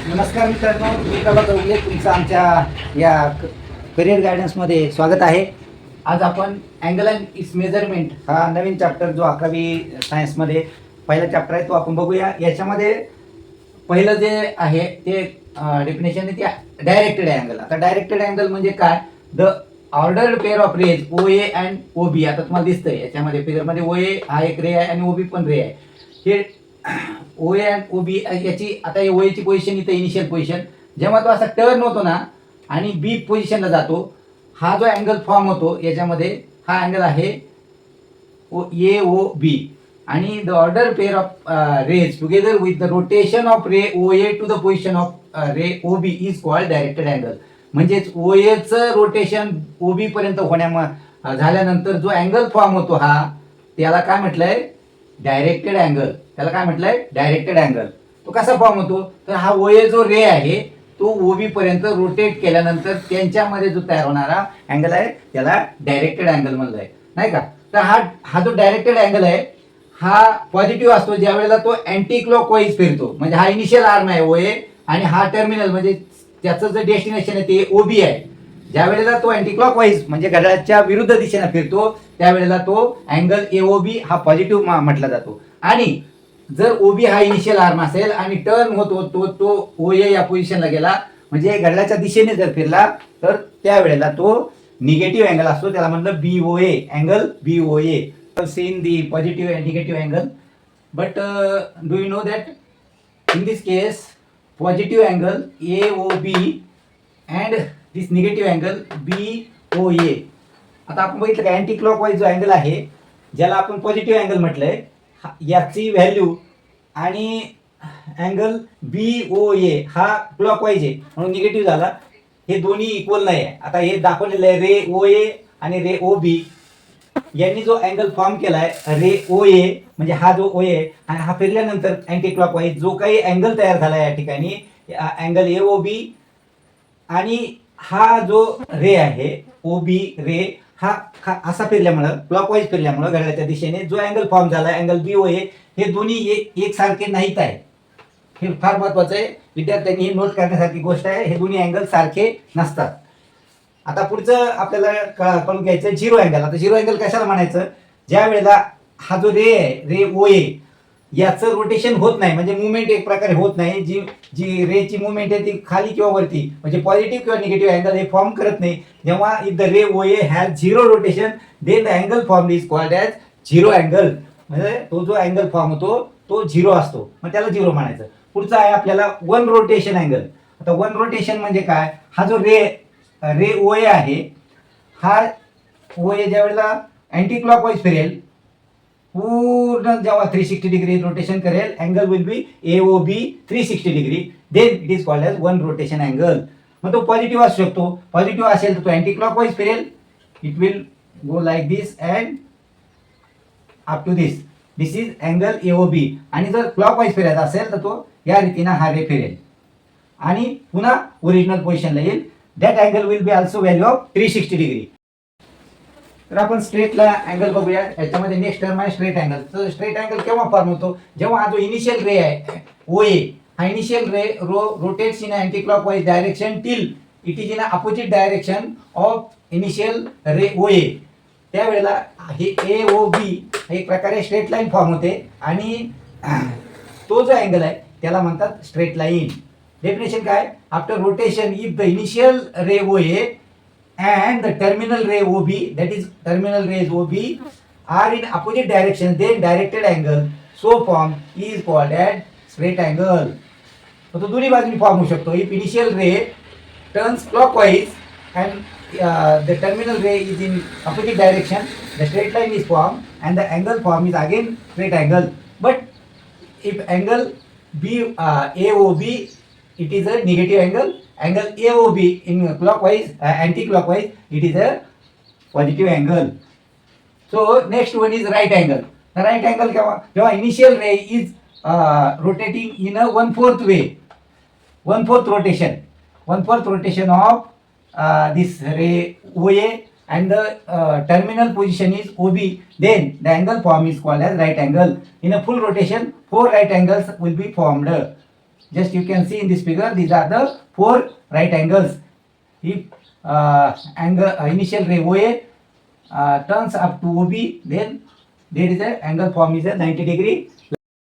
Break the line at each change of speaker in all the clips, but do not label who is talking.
नमस्कार मित्रांनो, मी प्रभात चौगले तुमचं आमच्या या करिअर गायडन्समध्ये स्वागत आहे. आज आपण अँगल अँड इट्स मेजरमेंट हा नवीन चॅप्टर जो 11वी सायन्समध्ये पहिला चॅप्टर आहे तो आपण बघूया. याच्यामध्ये पहिलं जे आहे ते डेफिनेशन आहे ते डायरेक्टेड अँगल. आता डायरेक्टेड अँगल म्हणजे काय? The ordered pair of rays O A and O B. आता तुम्हाला दिसतंय याच्यामध्ये फिगरमध्ये ओ ए हा एक रे आहे आणि ओ बी पण रे आहे. हे ओ ए अँड ओ बी याची आता ओ एची पोझिशन इथं इनिशियल पोझिशन, जेव्हा तो असा टर्न होतो ना आणि बी पोझिशनला जातो, हा जो अँगल फॉर्म होतो याच्यामध्ये हा अँगल आहे ए ओ बी. आणि the order pair of rays together with the rotation of ray O A to the position of ray O B is called directed angle. म्हणजेच ओ एचं रोटेशन ओ बी पर्यंत झाल्यानंतर जो angle form होतो हा त्याला काय म्हटलंय? Directed angle. त्याला काय म्हटलंय? Directed angle. तो कसा फॉर्म होतो? तर हा ओ ए जो रे आहे तो ओ बी पर्यंत रोटेट केल्यानंतर त्यांच्यामध्ये जो तयार होणारा अँगल आहे त्याला डायरेक्टेड अँगल म्हणलंय, नाही का? तर हा जो डायरेक्टेड अँगल आहे हा पॉझिटिव्ह असतो ज्या वेळेला तो अँटी क्लॉकवाईज फिरतो. म्हणजे हा इनिशियल आर्म आहे ओ ए आणि हा टर्मिनल म्हणजे त्याचं जे डेस्टिनेशन आहे ते ओ बी आहे. ज्या वेळेला तो अँटी क्लॉकवाईज म्हणजे घड्याळाच्या विरुद्ध दिशेने फिरतो त्यावेळेला तो अँगल ए ओ बी हा पॉझिटिव्ह म्हटला जातो. आणि जर ओ बी हा इनिशियल आर्म असेल आणि टर्न होतो तो ओ ए या पोझिशनला गेला म्हणजे घड्याळाच्या दिशेने जर फिरला तर त्यावेळेला तो निगेटिव्ह अँगल असतो. त्याला म्हणलं B O A, angle B O A. Seen the positive and negative angle. But do you know that in this case positive angle A O B and this negative angle B O A. आता आपण बघितलं का anti clockwise जो angle आहे ज्याला आपण positive angle म्हटलंय याची व्हॅल्यू आणि अँगल बी ओ ए हा क्लॉकवाईज आहे म्हणून निगेटिव्ह झाला. हे दोन्ही इक्वल नाही आहे. आता हे दाखवलेलं आहे रे ओ ए आणि रे ओ बी यांनी जो अँगल फॉर्म केलाय रे ओ ए म्हणजे हा जो ओ ए आणि हा फिरल्यानंतर अँटी क्लॉकवाईज जो काही अँगल तयार झाला या ठिकाणी अँगल ए ओ बी आणि हा जो रे आहे ओ बी रे हा असा फिरल्यामुळं क्लॉकवाईज फिरल्यामुळं घड्याळाच्या दिशेने जो अँगल फॉर्म झाला अँगल बी ओ ए हे दोन्ही एकसारखे नाहीत आहे. हे फार महत्वाचं आहे, विद्यार्थ्यांनी ही नोट करण्यासारखी गोष्ट आहे. हे दोन्ही अँगल सारखे नसतात. आता पुढचं आपल्याला कळून घ्यायचं झिरो अँगल. आता झिरो अँगल कशाला म्हणायचं? ज्या वेळेला हा जो रे आहे रे ओ ए याचं रोटेशन होत नाही म्हणजे मुवमेंट एक प्रकारे होत नाही. जी रेची मुवमेंट आहे ती खाली किंवा वरती म्हणजे पॉझिटिव्ह किंवा निगेटिव्ह अँगल हे फॉर्म करत नाही. जेव्हा if the ray O A has zero rotation then the angle form is called as zero angle. म्हणजे तो जो अँगल फॉर्म होतो तो झिरो असतो, मग त्याला झिरो म्हणायचं. पुढचा आहे आपल्याला वन रोटेशन अँगल. आता वन रोटेशन म्हणजे काय? हा जो रे ओ ए आहे हा ओ ए ज्या वेळेला अँटी क्लॉकवाईज फिरेल पूर्ण जेव्हा 360 डिग्री रोटेशन करेल angle will be A O B 360 degree then it is called as one rotation angle. मग तो पॉझिटिव्ह असू शकतो. पॉझिटिव्ह असेल तर तो अँटी क्लॉकवाईज फिरेल. It will go like this and up to this. This is angle A O B. आणि जर क्लॉकवाईज फिरायचा असेल तर तो या रीतीनं हा रे फिरेल आणि पुन्हा ओरिजिनल पोझिशनला येईल. That angle will B also value of 360 degree. तर आपण स्ट्रेटला अँगल बघूया. याच्यामध्ये नेक्स्ट टर्म आहे स्ट्रेट अँगल. तर स्ट्रेट अँगल केव्हा फॉर्म होतो? जेव्हा हा जो इनिशियल रे आहे ओ ए हा इनिशियल रे rotates in anti clockwise direction till it is in opposite direction of initial रे ओ ए. त्यावेळेला हे ए ओ बी एक प्रकारे स्ट्रेट लाईन फॉर्म होते आणि तो जो अँगल आहे त्याला म्हणतात स्ट्रेट लाईन. डेफिनेशन काय? After rotation if the initial रे O A and the terminal ray OB, that is terminal rays OB, are in opposite direction, then directed angle so formed is called as straight angle. तो दोन्ही बाजूनी form होऊ शकतो. If initial ray turns clockwise and the terminal ray is in opposite direction, the straight line is formed and the angle formed is again straight angle. But if angle AOB, it is a negative angle. Angle AOB in clockwise, anti-clockwise, it is a positive angle. So next one is right angle. The right angle जेव्हा initial ray is rotating in a 1/4 way, 1/4 rotation, 1/4 rotation of this ray OA and the terminal position is OB, then the angle form is called as right angle. In a full rotation, 4 right angles will be formed. Just you can see in this figure, these are the 4 right angles. If initial ray OA turns up to OB, then there is a angle form is a 90 degree.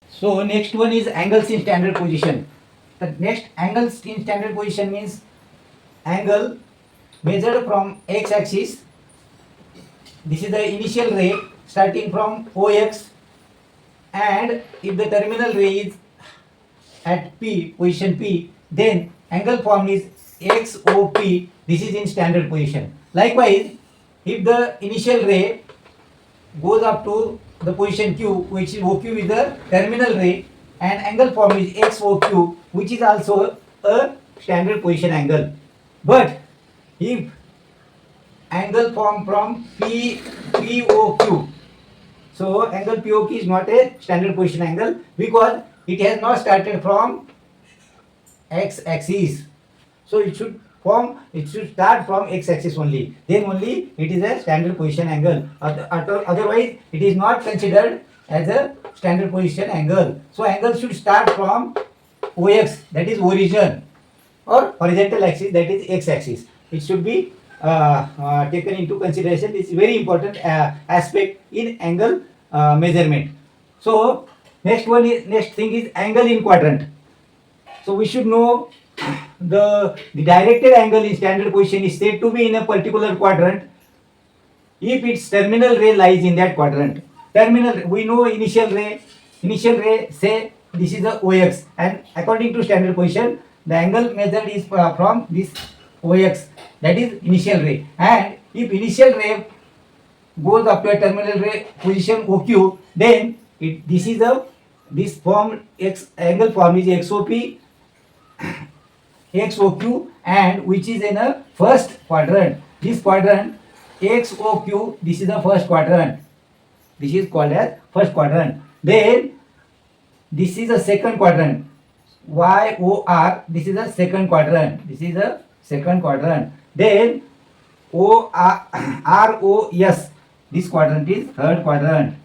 So next one is angles in standard position. The next angles in standard position means angle measured from x axis. This is the initial ray starting from OX, and if the terminal ray is at P, position P, then angle form is XOP. This is in standard position. Likewise, if the initial ray goes up to the position Q, which is OQ is the terminal ray, and angle form is XOQ, which is also a standard position angle. But if angle form from POQ, so angle POQ is not a standard position angle because it has not started from x axis. So it should start from x axis only. Then only it is a standard position angle. Otherwise, it is not considered as a standard position angle. So angle should start from OX, that is origin, or horizontal axis, that is x axis. It should be taken into consideration. It's very important aspect in angle measurement. So next thing is angle in quadrant. So we should know the directed angle in standard position is said to be in a particular quadrant if its terminal ray lies in that quadrant. Terminal, we know initial ray say this is the OX, and according to standard position the angle measured is from this OX, that is initial ray, and if initial ray goes up to a terminal ray position OQ, then this form angle form is XOP, XOQ, and which is in a first quadrant. This quadrant XOQ, this is the first quadrant. This is called as first quadrant. Then this is the second quadrant. YOR, this is the second quadrant. This is the second quadrant. Then ROS, this quadrant is third quadrant.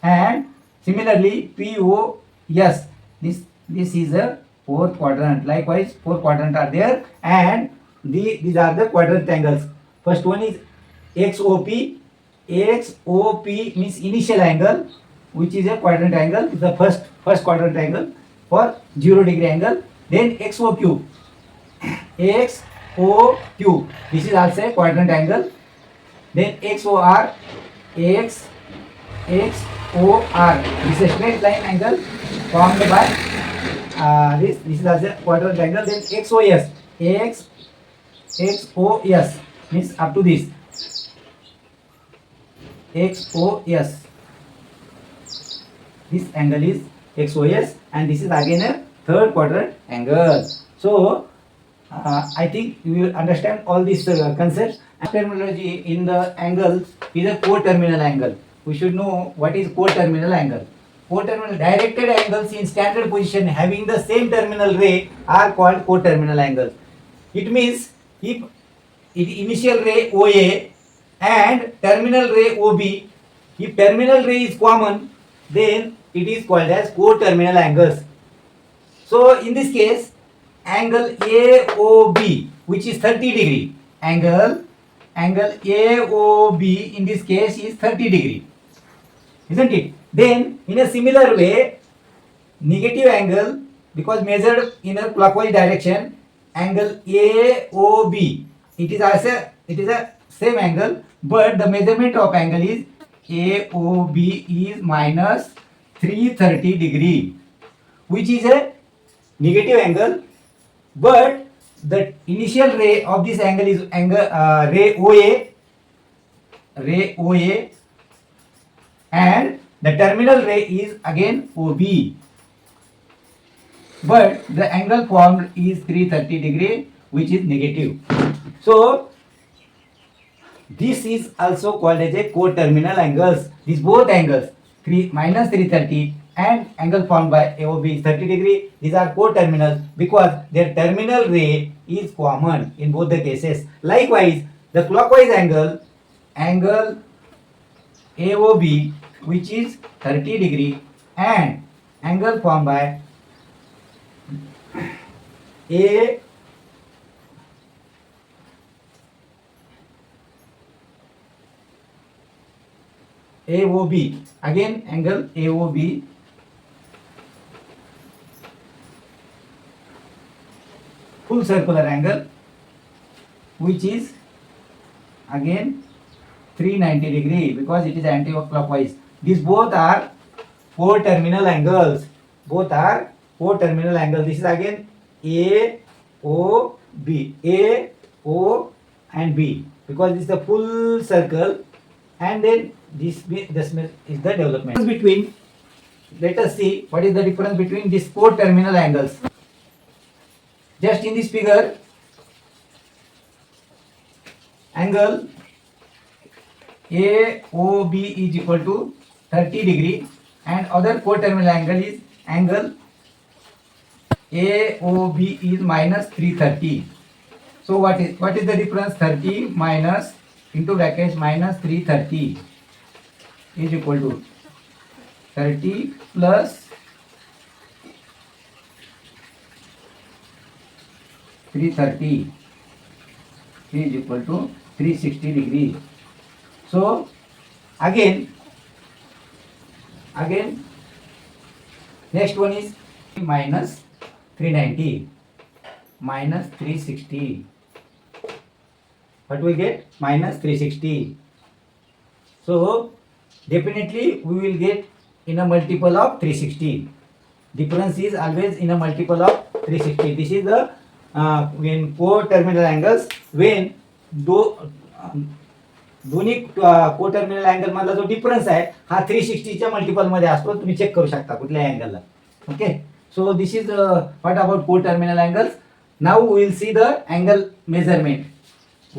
And similarly POS, this is a fourth quadrant. Likewise, 4 quadrants are there, and these are the quadrant angles. First one is XOP. XOP means initial angle, which is a quadrant angle, is the first quadrant angle for 0 degree angle. Then XOQ, XOQ, this is also a quadrant angle. Then XOR, XOR, this is a straight line angle formed by this is also a quadrant angle. Then XOS, XOS means up to this. XOS, this angle is XOS, and this is again a third quadrant angle. So I think you will understand all these concepts. Terminology in the angles is a coterminal angle. We should know what is coterminal angle. Coterminal directed angles in standard position having the same terminal ray are called coterminal angles. It means if initial ray OA and terminal ray OB, if terminal ray is common, then it is called as coterminal angles. So in this case, angle AOB, which is 30 degree, angle AOB in this case is 30 degree, isn't it? Then in a similar way, negative angle, because measured in a clockwise direction, angle AOB, it is a same angle, but the measurement of angle is AOB is minus 330 degree, which is a negative angle, but the initial ray of this angle is ray OA, and the terminal ray is again OB, but the angle formed is 330 degree, which is negative. So this is also called as a coterminal angles. These both angles, minus 330 and angle formed by AOB is 30 degree. These are coterminal because their terminal ray is common in both the cases. Likewise, the clockwise angle AOB, which is 30 degree, and angle formed by A AOB, again angle AOB full circular angle, which is again 390 degree because it is anti-clockwise. These both are four terminal angles. Both are four terminal angles. This is again A, O, B. A, O and B because this is the full circle, and then this is the development. Between, let us see what is the difference between these four terminal angles. Just in this figure, angle AOB is equal to 30 degree and other co-terminal angle is angle AOB is minus 330. So what is the difference? 30 minus into brackets minus 330 is equal to 30 plus 330 is equal to 360 degrees. So again next one is minus 390 minus 360. What we get? Minus 360. So definitely we will get in a multiple of 360. Difference is always in a multiple of 360. This is the when co-terminal angles, when दोन्ही को-टर्मिनल angle मधला जो difference आहे हा 360 च्या multiple मध्ये असतो. तुम्ही check करू शकता कुठल्या अँगलला. Okay, so this is what about coterminal angles. Now we will see the angle measurement.